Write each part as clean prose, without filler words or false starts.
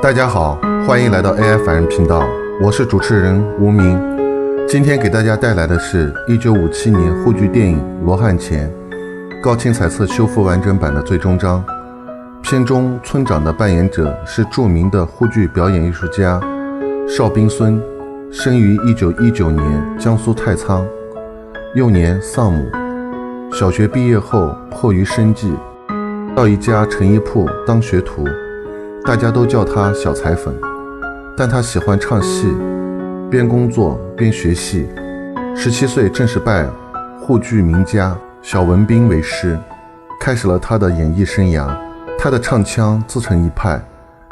大家好，欢迎来到 AI 凡人频道，我是主持人吴明。今天给大家带来的是1957年沪剧电影《罗汉钱》高清彩色修复完整版的最终章。片中村长的扮演者是著名的沪剧表演艺术家邵宾孙，生于1919年江苏太仓，幼年丧母。小学毕业后迫于生计，到一家成衣铺当学徒，大家都叫他小裁缝，但他喜欢唱戏，边工作边学戏。17岁正式拜沪剧名家小文彬为师，开始了他的演艺生涯。他的唱腔自成一派，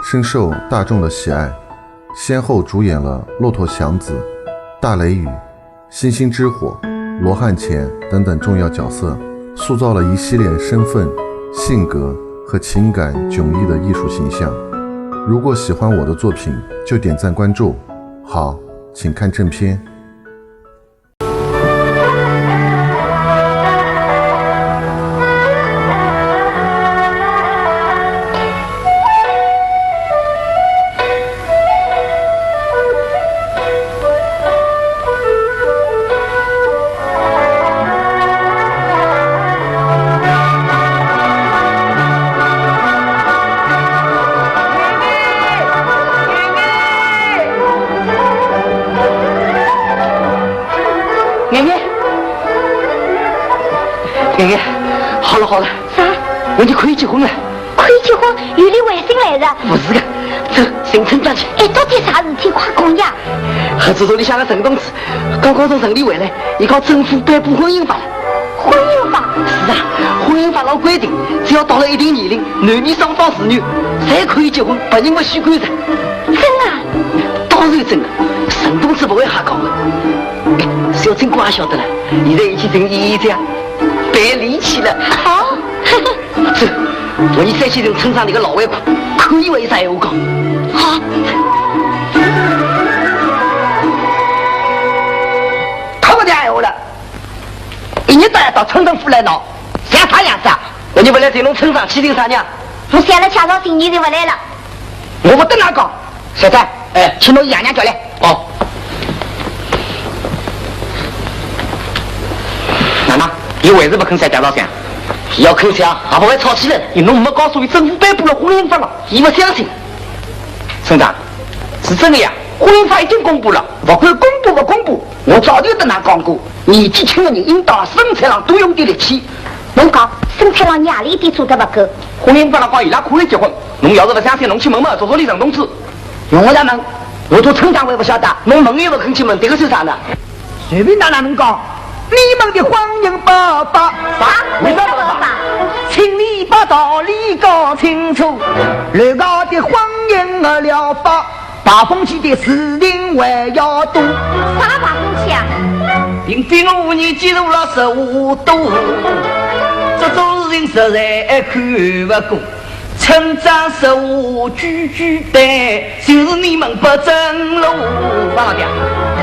深受大众的喜爱，先后主演了《骆驼祥子》《大雷雨》《星星之火》《罗汉钱》等等重要角色，塑造了一系列身份、性格和情感迥异的艺术形象。如果喜欢我的作品，就点赞关注。好，请看正片。爷爷，好了好了，啥？我就可以结婚了。可以结婚？有你外甥来着？不是的，走，进村转去。哎，到底啥事体？快讲呀！合作社里向个陈同志刚刚从城里回来，一搞政府颁布婚姻法了。婚姻法？是啊，婚姻法上规定，只要到了一定年龄，男女双方子女才可以结婚，不认为许可证。真的？当然真的，陈同志不会瞎讲的。哎，小陈哥也晓得了，现在一起成爷爷这样。别离奇了。好，走，我你再去跟村上那个老外哭，可以为啥我讲？好。他不的爱我了，一年到村政府来闹，像他样子啊！我你不来这种村上欺凌啥呢？我想了恰到新年就不来了。我不等他讲，小三，请侬爷娘叫来。哦。奶奶。你为什么肯上驾照上？要肯上，还不会吵起来。你侬没告诉我，政府颁布了婚姻法了，你不相信？村长，是真的呀，婚姻法已经公布了，不管公布不公布，我早就跟他讲过，年纪轻的人应当生产上多用点力气。侬讲生产上压力一点做得不够。婚姻法上讲伊拉可以结婚，侬要是不相信，侬去问问做里陈同志。用我来问，我做村长我也不晓得，侬问也不肯去问，这个是啥呢？随便哪能讲？你们的婚姻不法啥？为什么不法？请你把道理搞清楚。乱搞的婚姻疗法，把风气的事情还要多。啥把风气啊？并非我年纪入了15度，这种事情实在看不过。村长说我句句对，就是你们不正路。放掉，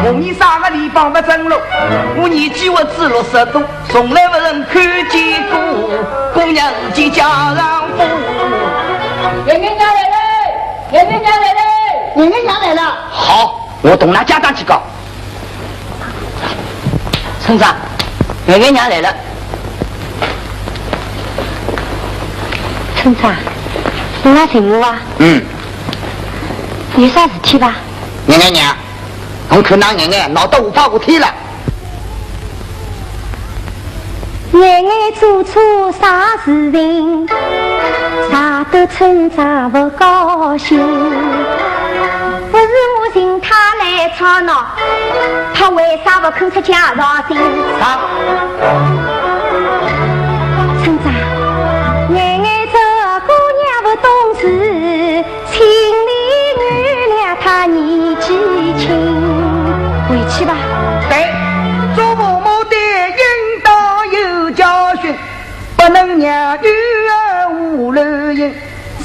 我你啥个地方不正路？我年纪我只60多，从来不曾看见过姑娘已经嫁上夫。爷爷娘来了，爷爷娘来了，爷爷娘来了。好，我同他家长去搞。村长，爷爷娘来了。村长。你来寻我啊？有啥事体吧？娘，我看那爷爷闹得无法无天了。爷爷做错啥事情，惹得村长不高兴。不是我寻他来吵闹，他为啥不肯出家长信？村长，爷爷这姑娘不懂事，请你原谅她年纪轻。回去吧。对，做父母的应当有教训，不能让女儿无路行。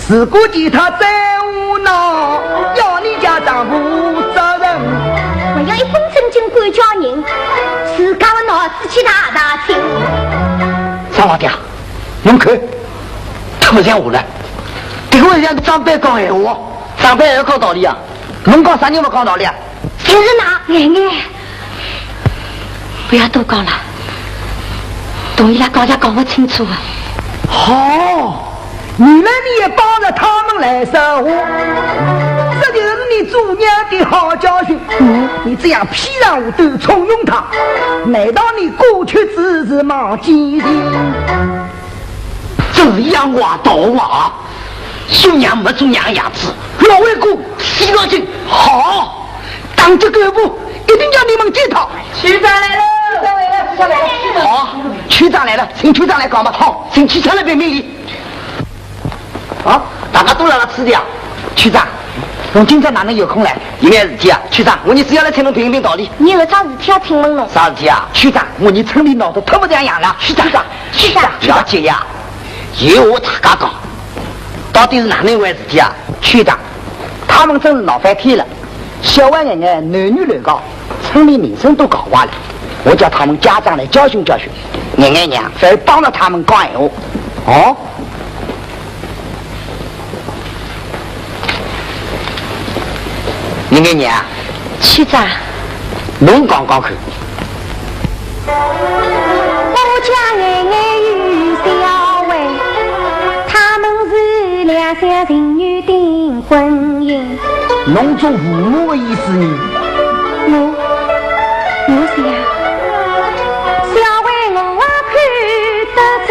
如果见他再胡闹，要你家长负责任。我要一本正经管教人，自家的脑子去大清。张老爹，侬看，他不像我了。这个像长辈讲闲话，上班要讲道理啊！侬讲啥人不讲道理啊？就是那奶奶，不要多讲了，同伊拉讲讲不清楚啊。好，原来你也帮着他们来说话，这就是你做娘的好教训。你这样披上我都重用他，难道你过去只是忘记的？这样话到话，做娘没做娘样子，老外公洗干净。好，当这个步一定要你们检讨。区长来了，区长来了，区长来了。好，区长来了，请区长来讲吧。好，请区长那边命令。好，大家都来了吃的啊。区长，侬今朝哪能有空来？有眼事体啊？区长，我你只要来请侬评一评道理。你有啥事体要请问侬？啥事体啊？区长，我你村里闹得特不这样了。区长，区长，了解呀。有我大家讲，到底是哪能一回事体啊？区长，他们真是闹翻天了，小娃眼眼男女乱搞，村里名声都搞坏了。我叫他们家长来教训教训，眼眼娘再帮着他们讲闲话。哦。眼眼娘，区长，侬讲讲看。我家眼眼有小薇，他们是两厢情愿订婚姻。侬做父母的意思呢？我想，小薇我看得中，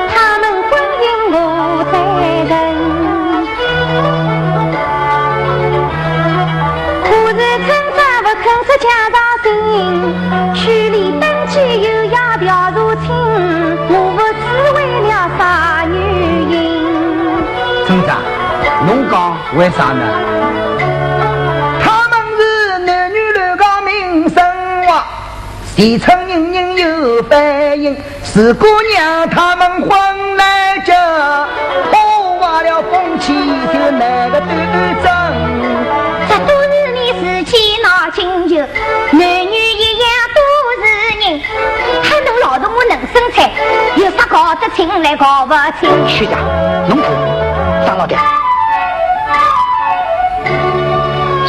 他们婚姻我赞成。可是村长不肯出家长信，区里登记又要调查清，我不知为了啥原因。村长，侬讲为啥呢？他们是男女乱搞名声话，全村人人有反应。是姑娘他们混来着，破坏了风气，就那个斗争。这都是你自己闹清楚，男女一样都是人，还能老子我能生财，有啥搞得清来搞不清？区长，侬看，张老爹。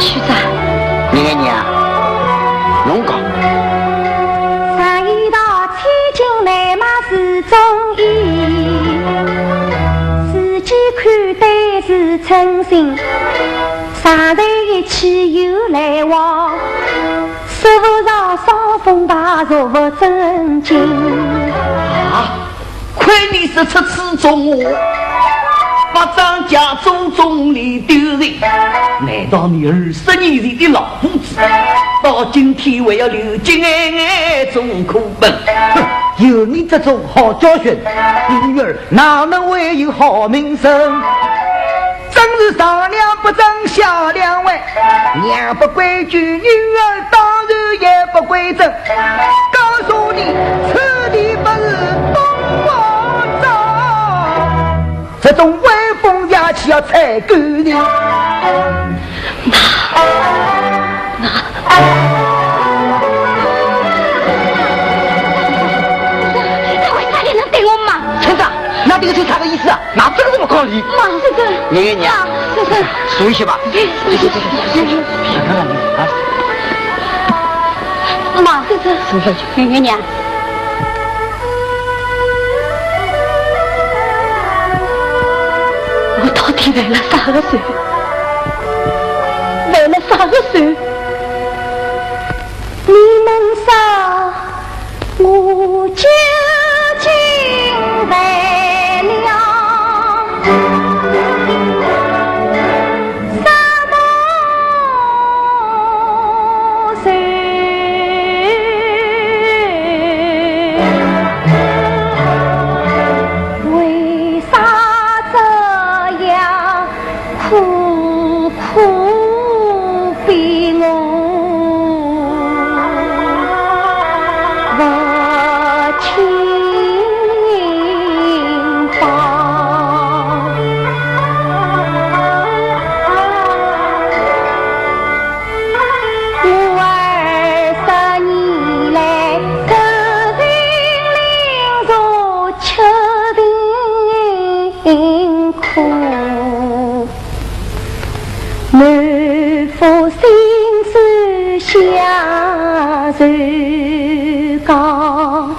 区长，你啊，侬讲。上一道千金难买是中医，自己看待是诚心，上在一起又来往，说不上双风把若不正经。啊，亏你是出此中话，把张家祖宗里丢人。难道你20年前的老夫子，到今天还要流尽眼眼做苦本？哼，有你这种好教训，女儿哪能会有好名声？真是上梁不正下梁歪，娘不规矩，女儿当然也不规整。告诉你，此地不是东王庄，这种威风下去要踩狗的。他为啥也能对我骂？村长，那这个是啥个意思啊？那真是不讲理。妈，这个，爷爷，这个，数一些吧。别看了你啊！妈，这个，数下去。圆娘，我到底为了啥个事？为了啥个事？你们说，我究竟为了什么事？为啥这样苦苦逼我？不听山高，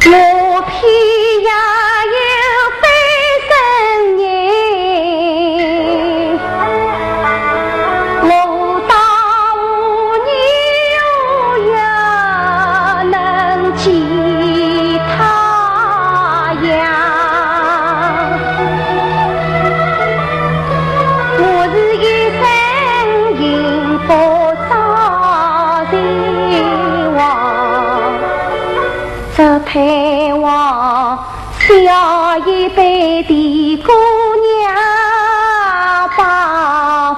我偏也有非生人，我到无牛也能见太阳。我是一生幸福早人王，这盼望小一辈的姑娘把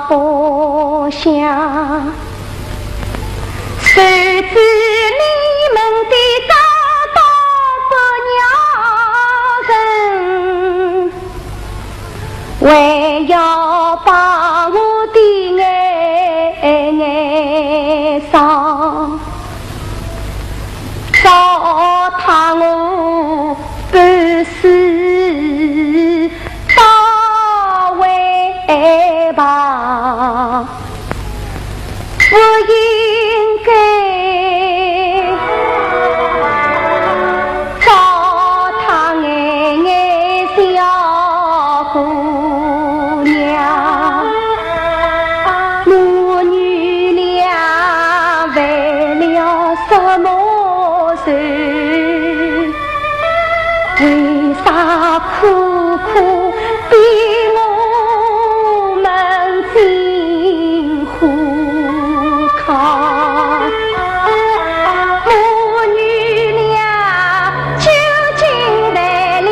福享，谁知你们的高道不鸟人，还要把我的爱上糟蹋我半世到尾巴，不应该糟蹋眼小姑娘，母女俩为了什么事？为啥苦苦逼我们进虎口？母女俩究竟来了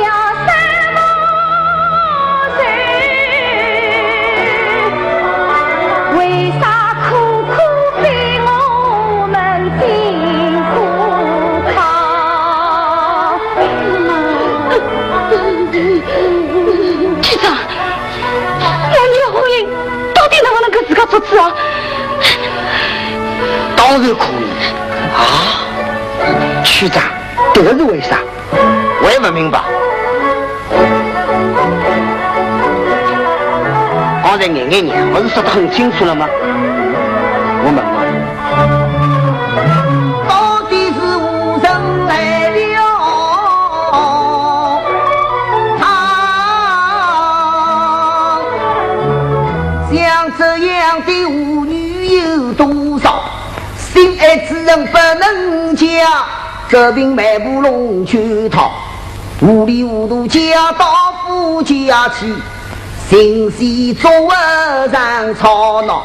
什么事？为啥苦苦逼我们进虎口？局长，我们的婚姻到底能不能够自家做主啊？当然可以啊！区长，这是为啥？我也不明白。刚才眼娘不是说得很清楚了吗？我问问，到底是无人来了？像这样的舞女有多少？心爱之人不能嫁，这病迈步龙去逃，糊里糊涂嫁到夫家去，心系作恶让吵闹，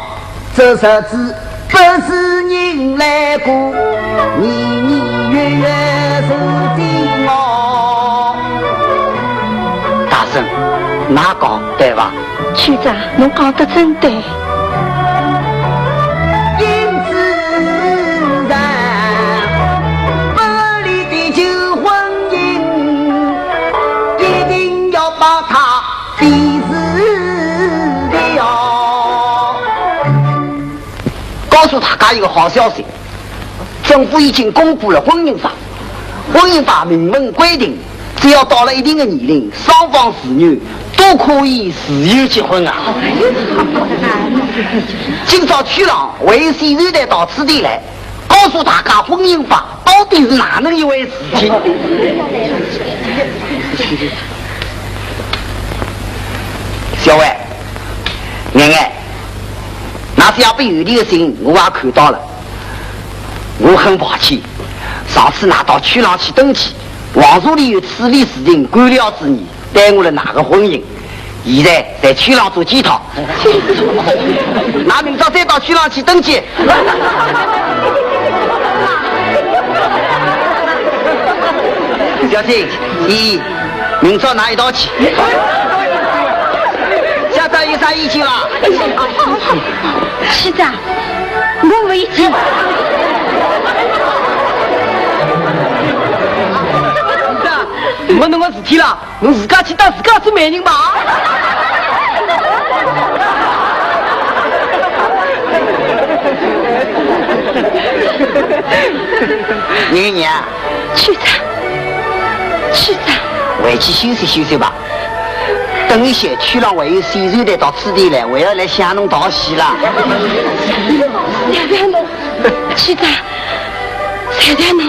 这日子不是人来过，年年月月受煎熬。大婶，哪讲对吧？区长，侬讲得真对。因此然，不离的旧婚姻，一定要把它抵死掉。告诉大家一个好消息，政府已经公布了婚姻法。婚姻法明文规定，只要到了一定的年龄，双方子女都可以自由结婚啊！今朝区长为谁人带到此地来，告诉大家婚姻法到底是哪能一回事情？小伟，奶奶，那是要不有利的信我也看到了，我很抱歉，上次拿到区长去登记，王助理有处理事情官僚之意，耽误了哪个婚姻。现在在区长做检讨，那明朝再到区长去登记。小青，你明朝拿一道去。家长有啥意见啦？区长，我没意见。没那么事体了，侬自家去当自家做媒人吧。娘娘，区长，区长，回去休息休息吧。等一些区长会有先生带到此地来，我要来向侬道喜了。娘娘侬去的，谁在呢？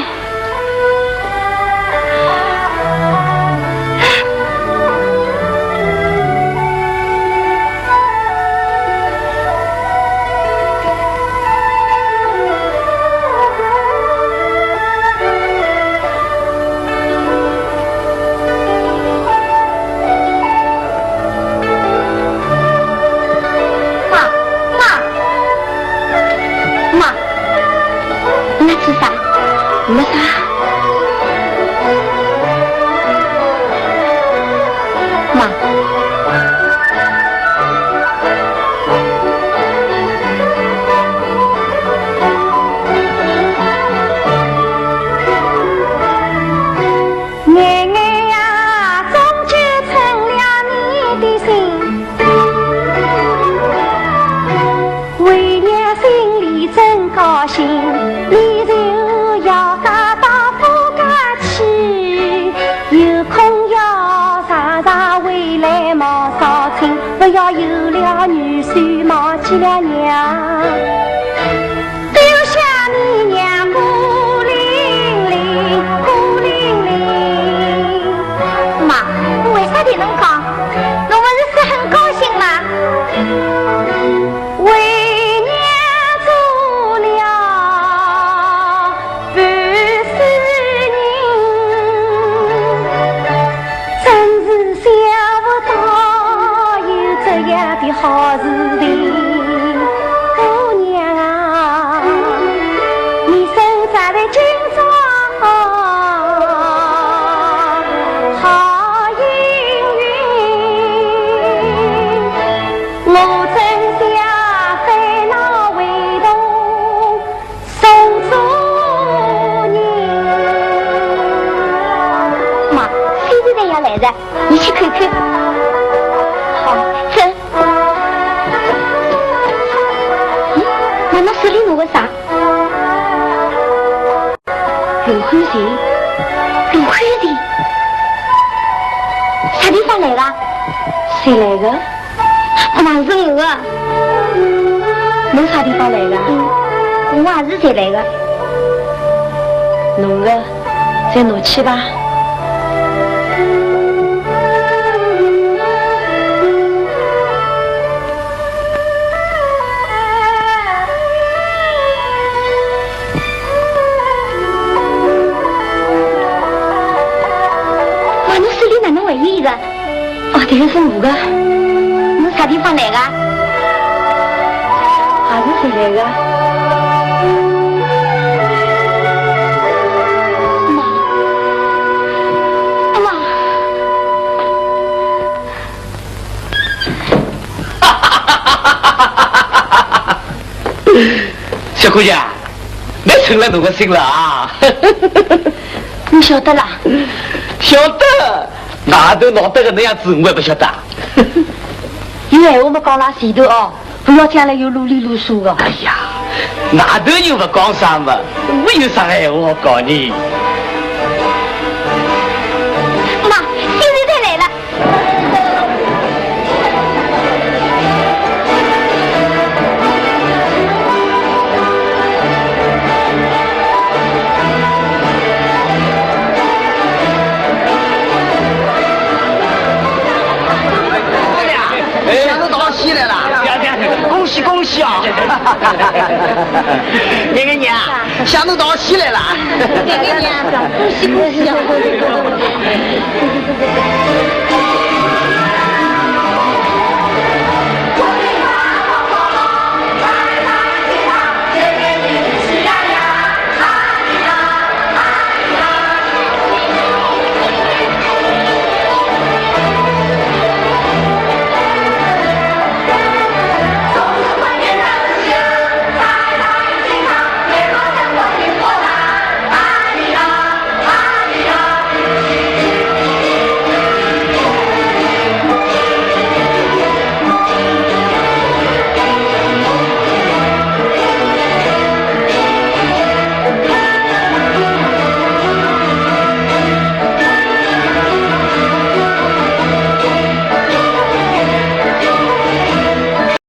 不要有了女婿忘记了娘，丢下你娘孤零零，孤零零。妈，为啥你能讲？我不是很高兴吗？为娘做了半世人，真是想不到有这样的好事情。姑娘啊，你生长在今朝好幸运，我真想烦恼为同送祝人。妈，谁是这样来的？你去看看。好，走。妈妈手里拿个啥？罗汉钱，罗汉钱，啥地方来的？谁来的？妈是我啊。侬啥地方来的？我也是才来的。侬的，再拿去吧。哦，这个是我的。侬啥地方来的？还是谁来的？妈，妈。小姑娘，你成了侬的心了啊！你晓得啦？晓得。哪都闹得个那样子，我也不晓得。有闲话没讲啦前头哦，不要将来又啰里啰嗦的。哎呀，哪头又不讲啥嘛？我有啥闲话好讲呢？妈，现在才来了。起来了，恭喜恭喜啊！那个娘，想得到起来了。那个娘，恭喜恭喜啊！